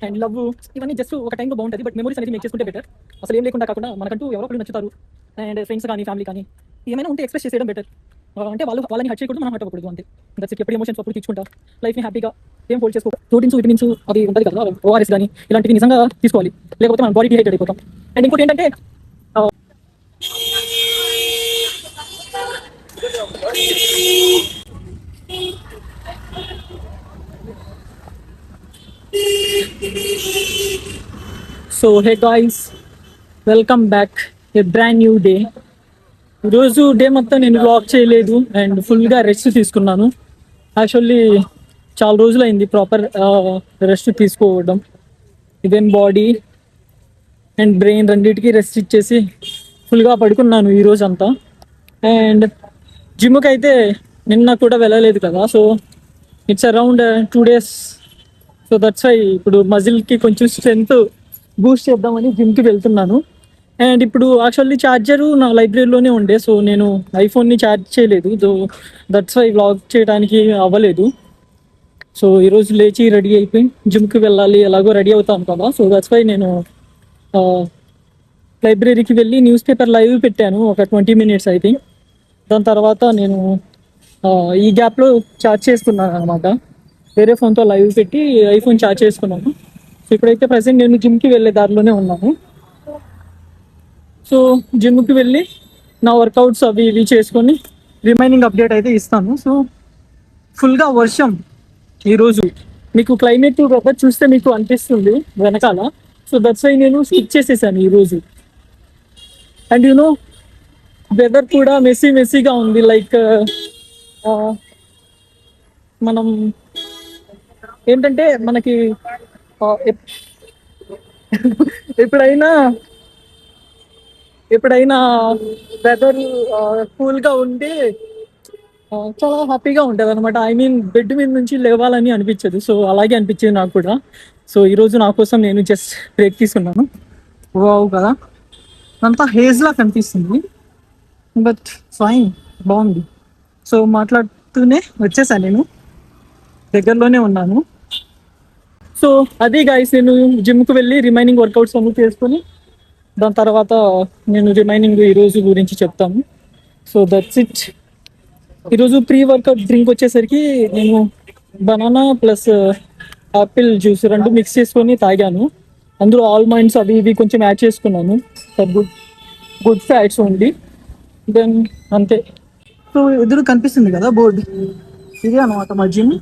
And love ఇవన్నీ just ఒక టైంలో బాగుంటుంది, బట్ మెమరీస్ అనేది మేక్ చేసుకుంటే బెటర్. అసలు ఏం లేకుండా కాకుండా మనకంటూ ఎవరో ఒకరు నచ్చుతారు, అండ్ ఫ్రెండ్స్ కానీ ఫ్యామిలీ కానీ ఏమైనా ఉంటే ఎక్స్ప్రెస్ చేసేయడం బెటర్. అంటే వాళ్ళని హర్ట్ చేయకూడదు, మనం హర్ట్ అవ్వకూడదు అంతే. That's it. ఎప్పుడు ఎమోషన్స్ అప్పుడు తీసుకుంటా లైఫ్ని హ్యాపీగా ఏం హోల్డ్ చేసుకో. ప్రోటీన్స్ విటమిన్స్ అవి ఉంటుంది కదా, ఓఆర్ఎస్ కానీ ఇలాంటివి నిజంగా తీసుకోవాలి, లేకపోతే మన బాడీ డిహైడ్రేట్ అయిపోతాం. అండ్ ఇంకోటి ఏంటంటే so hey guys, welcome back. A brand new day. ఈరోజు డే మొత్తం నేను వ్లాగ్ చేయలేదు అండ్ ఫుల్గా రెస్ట్ తీసుకున్నాను. యాక్చువల్లీ చాలా రోజులు అయింది ప్రాపర్ రెస్ట్ తీసుకోవడం. ఇదేం బాడీ అండ్ బ్రెయిన్ రెండింటికి రెస్ట్ ఇచ్చేసి ఫుల్గా పడుకున్నాను ఈరోజు అంతా. అండ్ జిమ్కి అయితే నిన్న కూడా వెళ్ళలేదు కదా, so it's around 2 days. So that's why ఇప్పుడు మజిల్కి కొంచెం స్ట్రెంగ్త్ బూస్ట్ చేద్దామని జిమ్కి వెళ్తున్నాను. అండ్ ఇప్పుడు యాక్చువల్లీ ఛార్జరు నా లైబ్రరీలోనే ఉండే, సో నేను ఐఫోన్ని ఛార్జ్ చేయలేదు. సో దట్స్ వై వ్లాగ్ చేయడానికి అవ్వలేదు. సో ఈరోజు లేచి రెడీ అయిపోయి జిమ్కి వెళ్ళాలి, ఎలాగో రెడీ అవుతాను కదా. సో దట్స్ వై నేను లైబ్రరీకి వెళ్ళి న్యూస్ పేపర్ లైవ్ పెట్టాను ఒక 20 minutes అయితే. దాని తర్వాత నేను ఈ గ్యాప్లో ఛార్జ్ చేసుకున్నాను అనమాట. వేరే ఫోన్తో లైవ్ పెట్టి ఐఫోన్ ఛార్జ్ చేసుకున్నాను. సో ఇప్పుడైతే ప్రజెంట్ నేను జిమ్కి వెళ్ళే దారిలోనే ఉన్నాను. సో జిమ్కి వెళ్ళి నా వర్కౌట్స్ అవి ఇవి చేసుకొని రిమైనింగ్ అప్డేట్ అయితే ఇస్తాను. సో ఫుల్గా వర్షం ఈరోజు. మీకు క్లైమేట్ వెదర్ చూస్తే మీకు అనిపిస్తుంది వెనకాల. సో దట్స్ వై నేను స్కిప్ చేసేసాను ఈరోజు. అండ్ యూనో వెదర్ కూడా మెస్సీగా ఉంది. లైక్ మనం ఏంటంటే మనకి ఎప్పుడైనా వెదర్ కూల్గా ఉంటే చాలా హ్యాపీగా ఉంటుంది అనమాట. ఐ మీన్ బెడ్ మీద నుంచి లేవాలని అనిపించదు. సో అలాగే అనిపించేది నాకు కూడా. సో ఈరోజు నా కోసం నేను జస్ట్ బ్రేక్ తీసుకున్నాను. వావ్ కదా, అంతా హేజ్లా కనిపిస్తుంది, బట్ ఫైన్, బాగుంది. సో మాట్లాడుతూనే వచ్చేసాను, నేను దగ్గరలోనే ఉన్నాను. సో అది గైస్, నేను జిమ్కి వెళ్ళి రిమైనింగ్ వర్కౌట్స్ అన్నీ చేసుకొని దాని తర్వాత నేను రిమైనింగ్ ఈరోజు గురించి చెప్తాను. So that's it. ఈరోజు ప్రీ వర్కౌట్ డ్రింక్ వచ్చేసరికి నేను బనానా ప్లస్ యాపిల్ జ్యూస్ రెండు మిక్స్ చేసుకొని తాగాను. అందులో ఆల్మండ్స్ అవి ఇవి కొంచెం యాడ్ చేసుకున్నాను, గుడ్ ఫ్యాట్స్ ఉంది. దెన్ అంతే. సో ఎదురు కనిపిస్తుంది కదా బోర్డు, ఇదే అనమాట మా జిమ్.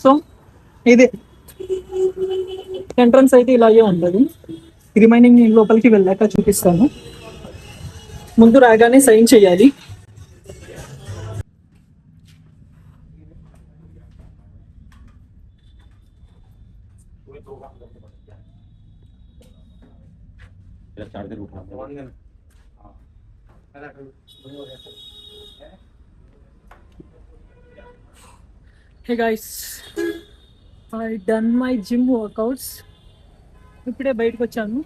సో ఇదే ఎంట్రన్స్ అయితే ఇలాగే ఉంటుంది. రిమైనింగ్ నేను లోపలికి వెళ్ళాక చూపిస్తాను. ముందు రాగానే సైన్ చేయాలి. Hey guys, I done my gym workouts. ఇప్పుడే బయటకు వచ్చాను.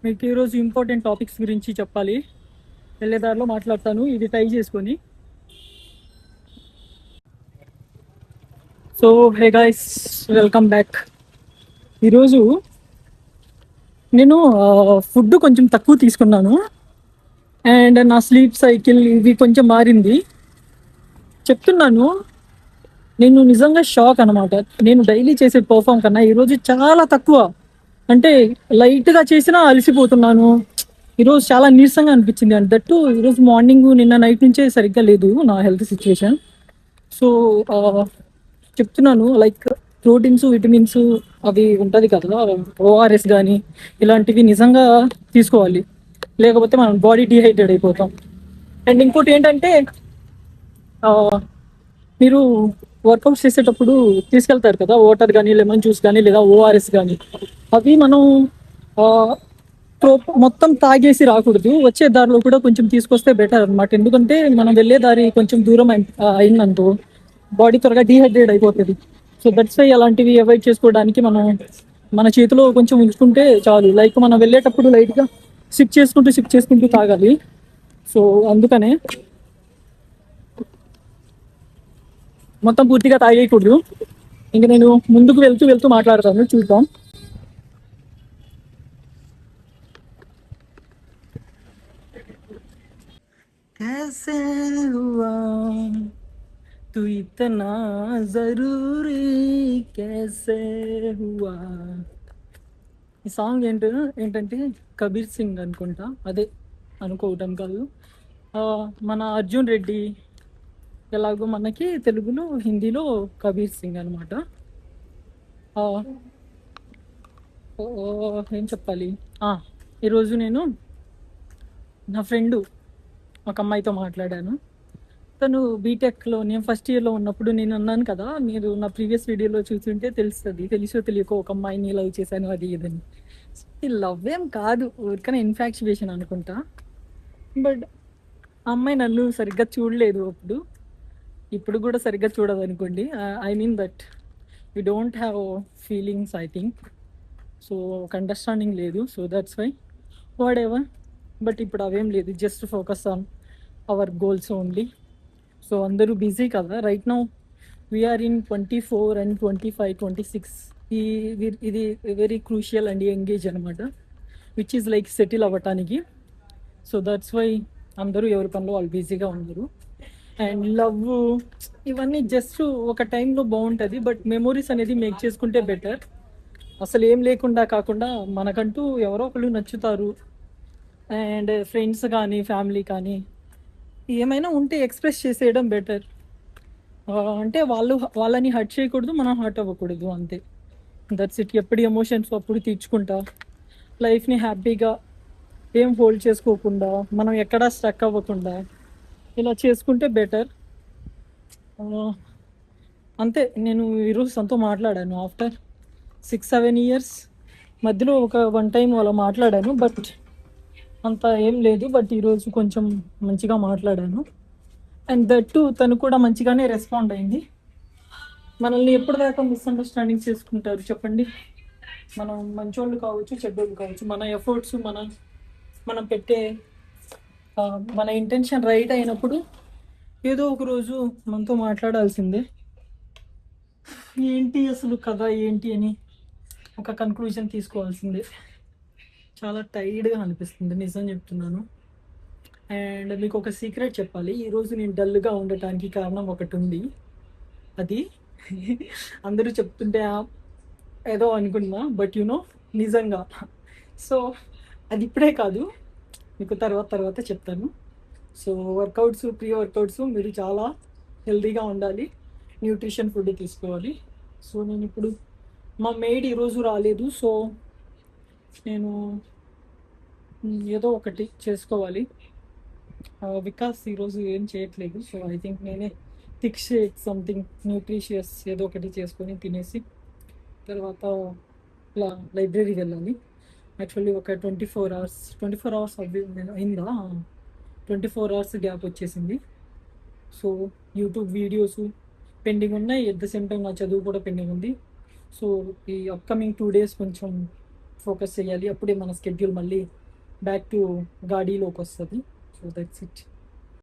మీకు ఈరోజు ఇంపార్టెంట్ టాపిక్స్ గురించి చెప్పాలి, వెళ్ళేదారిలో మాట్లాడతాను ఇది టై చేసుకొని. So hey guys, welcome back. ఈరోజు నేను ఫుడ్ కొంచెం తక్కువ తీసుకున్నాను అండ్ నా స్లీప్ సైకిల్ ఇది కొంచెం మారింది. చెప్తున్నాను, నేను నిజంగా షాక్ అనమాట. నేను డైలీ చేసే పర్ఫామ్ కన్నా ఈరోజు చాలా తక్కువ, అంటే లైట్గా చేసినా అలసిపోతున్నాను. ఈరోజు చాలా నీరసంగా అనిపించింది. అండ్ దట్టు ఈరోజు మార్నింగ్ నిన్న నైట్ నుంచే సరిగ్గా లేదు నా హెల్త్ సిచ్యువేషన్. సో చెప్తున్నాను, లైక్ ప్రోటీన్స్ విటమిన్స్ అవి ఉంటుంది కదా, ఓఆర్ఎస్ కానీ ఇలాంటివి నిజంగా తీసుకోవాలి, లేకపోతే మనం బాడీ డిహైడ్రేట్ అయిపోతాం. అండ్ ఇంకోటి ఏంటంటే మీరు వర్కౌట్స్ చేసేటప్పుడు తీసుకెళ్తారు కదా వాటర్ కానీ లెమన్ జ్యూస్ కానీ లేదా ఓఆర్ఎస్ కానీ, అవి మనం మొత్తం తాగేసి రాకూడదు. వచ్చే దారిలో కూడా కొంచెం తీసుకొస్తే బెటర్ అనమాట. ఎందుకంటే మనం వెళ్ళే దారి కొంచెం దూరం అయిందంటూ బాడీ త్వరగా డీహైడ్రేట్ అయిపోతుంది. సో దట్స్ వై అలాంటివి అవాయిడ్ చేసుకోవడానికి మనం మన చేతిలో కొంచెం ఉంచుకుంటే చాలు. లైక్ మనం వెళ్ళేటప్పుడు లైట్గా సిప్ చేసుకుంటూ తాగాలి. సో అందుకనే మొత్తం పూర్తిగా తాగేయకూడదు. ఇంక నేను ముందుకు వెళ్తూ వెళ్తూ మాట్లాడతాను, చూద్దాం. कैसे हुआ तू इतना जरूरी कैसे हुआ. ఈ సాంగ్ ఏంటంటే కబీర్ సింగ్ అనుకుంటా, అదే అనుకోవటం కాదు. మన అర్జున్ రెడ్డి ఎలాగో మనకి తెలుగులో, హిందీలో కబీర్ సింగ్ అనమాట. ఏం చెప్పాలి, ఈరోజు నేను నా ఫ్రెండు ఒక అమ్మాయితో మాట్లాడాను. తను బీటెక్లో, నేను ఫస్ట్ ఇయర్లో ఉన్నప్పుడు నేను అన్నాను కదా, మీరు నా ప్రీవియస్ వీడియోలో చూస్తుంటే తెలుస్తుంది, తెలిసో తెలియకో ఒక అమ్మాయిని లవ్ చేశాను అది ఇదని. ఈ లవ్ ఏం కాదు, ఊరికనే ఇన్ఫాక్చువేషన్ అనుకుంటా. బట్ ఆ అమ్మాయి నన్ను సరిగ్గా చూడలేదు అప్పుడు, ఇప్పుడు కూడా సరిగ్గా చూడదు అనుకోండి. I mean that we don't have feelings I think. So ఒక అండర్స్టాండింగ్ లేదు, so that's why whatever. But ఇప్పుడు అవేం లేదు, just focus on our goals only. So అందరూ బిజీ కదా right now, we're in 24 and 25, 26. ఇది వెరీ క్రూషియల్ అండ్ ఎంగేజ్ అనమాట, which is like settle అవ్వటానికి. సో దట్స్ వై అందరూ ఎవరి పనిలో వాళ్ళు బిజీగా ఉన్నారు. అండ్ లవ్ ఇవన్నీ జస్ట్ ఒక టైంలో బాగుంటుంది, బట్ మెమొరీస్ అనేది మేక్ చేసుకుంటే బెటర్. అసలు ఏం లేకుండా కాకుండా మనకంటూ ఎవరో ఒకళ్ళు నచ్చుతారు, అండ్ ఫ్రెండ్స్ కానీ ఫ్యామిలీ కానీ ఏమైనా ఉంటే ఎక్స్ప్రెస్ చేసేయడం బెటర్. అంటే వాళ్ళని హర్ట్ చేయకూడదు, మనం హర్ట్ అవ్వకూడదు, అంతే. That's it. ఎప్పుడు ఎమోషన్స్ అప్పుడు తీర్చుకుంటా, లైఫ్ని హ్యాపీగా ఏం హోల్డ్ చేసుకోకుండా, మనం ఎక్కడా స్ట్రక్ అవ్వకుండా ఇలా చేసుకుంటే బెటర్. అంతే. నేను ఈరోజు తనతో మాట్లాడాను ఆఫ్టర్ 6-7 years. మధ్యలో ఒక 1 time అలా మాట్లాడాను, బట్ అంత ఏం లేదు. బట్ ఈరోజు కొంచెం మంచిగా మాట్లాడాను, అండ్ దట్ టు తను కూడా మంచిగానే రెస్పాండ్ అయింది. మనల్ని ఎప్పటిదాకా మిస్అండర్స్టాండింగ్ చేసుకుంటారు చెప్పండి? మనం మంచోళ్ళు కావచ్చు, చెడ్డోళ్ళు కావచ్చు, మన ఎఫర్ట్స్, మనం పెట్టే మన ఇంటెన్షన్ రైట్ అయినప్పుడు ఏదో ఒక రోజు మనతో మాట్లాడాల్సిందే. ఏంటి అసలు కథ ఏంటి అని ఒక కన్క్లూజన్ తీసుకోవాల్సిందే. చాలా టైర్డ్గా అనిపిస్తుంది, నిజం చెప్తున్నాను. అండ్ మీకు ఒక సీక్రెట్ చెప్పాలి, ఈరోజు నేను డల్గా ఉండటానికి కారణం ఒకటి ఉంది. అది అందరూ చెప్తుంటే ఏదో అనుకున్నా, బట్ నిజంగా. సో అది ఇప్పుడే కాదు, మీకు తర్వాత చెప్తాను. సో ప్రీ వర్కౌట్స్ మీరు చాలా హెల్తీగా ఉండాలి, న్యూట్రిషన్ ఫుడ్ తీసుకోవాలి. సో నేను ఇప్పుడు, మా మెయిడ్ ఈరోజు రాలేదు, సో నేను ఏదో ఒకటి చేసుకోవాలి. వికాస్ ఈరోజు ఏం చేయట్లేదు, సో ఐ థింక్ నేనే థిక్ షేక్ సంథింగ్ న్యూట్రిషియస్ ఏదో ఒకటి చేసుకొని తినేసి తర్వాత ఇలా లైబ్రరీకి వెళ్ళాలి. యాక్చువల్లీ ఒక 24 hours అయిందా, 24 hours గ్యాప్ వచ్చేసింది. సో యూట్యూబ్ వీడియోస్ పెండింగ్ ఉన్నాయి, ఎట్ ద సేమ్ టైం నా చదువు కూడా పెండింగ్ ఉంది. సో ఈ అప్కమింగ్ 2 days కొంచెం ఫోకస్ చేయాలి, అప్పుడే మన స్కెడ్యూల్ మళ్ళీ బ్యాక్ టు గాడీలోకి వస్తుంది. So that's it.